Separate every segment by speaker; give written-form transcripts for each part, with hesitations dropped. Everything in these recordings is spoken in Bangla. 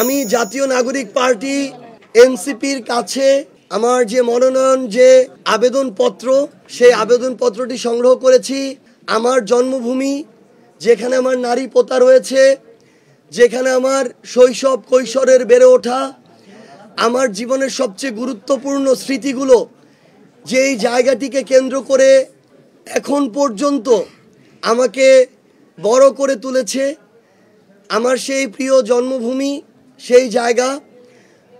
Speaker 1: আমি জাতীয় নাগরিক পার্টি এনসিপির কাছে আমার যে মনোনয়ন যে আবেদনপত্র সেই আবেদনপত্রটি সংগ্রহ করেছি। আমার জন্মভূমি, যেখানে আমার নারী পোতা রয়েছে, যেখানে আমার শৈশব কৈশোরের বেড়ে ওঠা, আমার জীবনের সবচেয়ে গুরুত্বপূর্ণ স্মৃতিগুলো যেই জায়গাটিকে কেন্দ্র করে এখন পর্যন্ত আমাকে বড় করে তুলেছে, আমার সেই প্রিয় জন্মভূমি, সেই জায়গা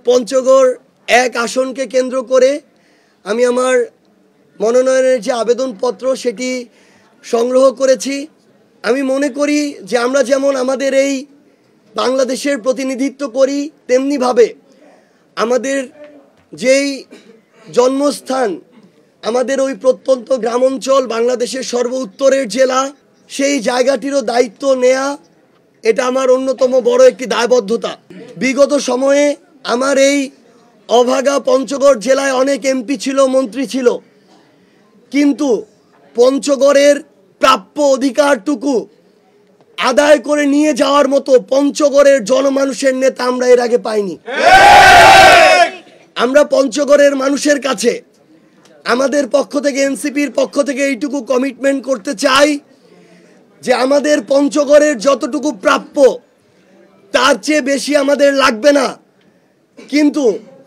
Speaker 1: পঞ্চগড় 1 আসনকে কেন্দ্র করে আমি আমার মনোনয়নের যে আবেদনপত্র সেটি সংগ্রহ করেছি। আমি মনে করি যে আমরা যেমন আমাদের এই বাংলাদেশের প্রতিনিধিত্ব করি, তেমনিভাবে আমাদের যেই জন্মস্থান, আমাদের ওই প্রত্যন্ত গ্রামাঞ্চল, বাংলাদেশের সর্ব উত্তরের জেলা, সেই জায়গাটিরও দায়িত্ব নেয়া এটা আমার অন্যতম বড় একটি দায়বদ্ধতা। বিগত সময়ে আমার এই অভাগা পঞ্চগড় জেলায় অনেক এমপি ছিল, মন্ত্রী ছিল, কিন্তু পঞ্চগড়ের প্রাপ্য অধিকারটুকু আদায় করে নিয়ে যাওয়ার মতো পঞ্চগড়ের জনমানুষের নেতা আমরা এর আগে পাইনি। আমরা পঞ্চগড়ের মানুষের কাছে আমাদের পক্ষ থেকে, এনসিপির পক্ষ থেকে এইটুকু কমিটমেন্ট করতে চাই যে আমাদের পঞ্চগড়ের যতটুকু প্রাপ্য তার চেয়ে বেশি আমাদের লাগবে না, কিন্তু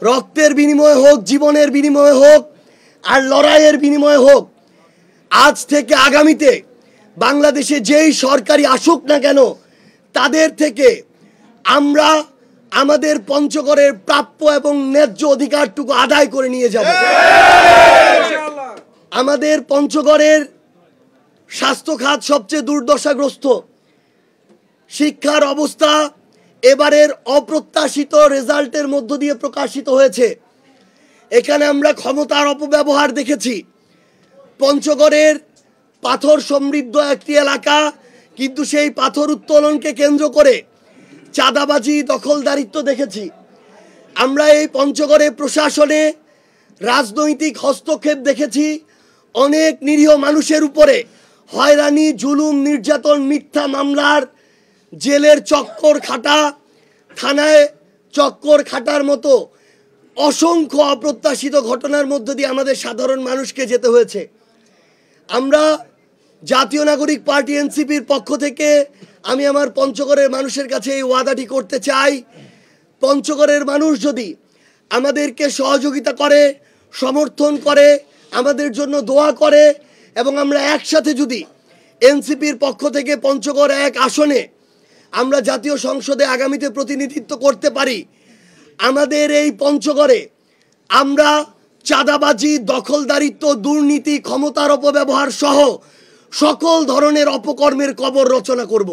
Speaker 1: রক্তের বিনিময়ে হোক, জীবনের বিনিময়ে হোক, আর লড়াইয়ের বিনিময়ে হোক, আজ থেকে আগামীতে বাংলাদেশে যেই সরকারি আসুক না কেন তাদের থেকে আমরা আমাদের পঞ্চগড়ের প্রাপ্য এবং ন্যায্য অধিকারটুকু আদায় করে নিয়ে যাব। আমাদের পঞ্চগড়ের স্বাস্থ্য খাত সবচেয়ে দুর্দশাগ্রস্ত, শিক্ষার অবস্থা এবারের অপ্রত্যাশিত রেজাল্টের মধ্য দিয়ে প্রকাশিত হয়েছে। এখানে আমরা ক্ষমতার অপব্যবহার দেখেছি। পঞ্চগড়ের পাথর সমৃদ্ধ একটি এলাকা, কিন্তু সেই পাথর উত্তোলনকে কেন্দ্র করে চাঁদাবাজি, দখলদারিত্ব দেখেছি। আমরা এই পঞ্চগড়ে প্রশাসনে রাজনৈতিক হস্তক্ষেপ দেখেছি। অনেক নিরীহ মানুষের উপরে হয়রানি, জুলুম, নির্যাতন, মিথ্যা মামলার জেলের চক্কর খাটা, থানায় চক্কর খাটার মতো অসংখ্য অপ্রত্যাশিত ঘটনার মধ্য দিয়ে আমাদের সাধারণ মানুষকে যেতে হয়েছে। আমরা জাতীয় নাগরিক পার্টি এনসিপির পক্ষ থেকে আমি আমার পঞ্চগড়ের মানুষের কাছে এই ওয়াদাটি করতে চাই, পঞ্চগড়ের মানুষ যদি আমাদেরকে সহযোগিতা করে, সমর্থন করে, আমাদের জন্য দোয়া করে এবং আমরা একসাথে যদি এনসিপির পক্ষ থেকে পঞ্চগড় 1 আসনে আমরা জাতীয় সংসদে আগামীতে প্রতিনিধিত্ব করতে পারি, আমাদের এই পঞ্চগড়ে আমরা চাঁদাবাজি, দখলদারিত্ব, দুর্নীতি, ক্ষমতার অপব্যবহার সহ সকল ধরনের অপকর্মের কবর রচনা করব।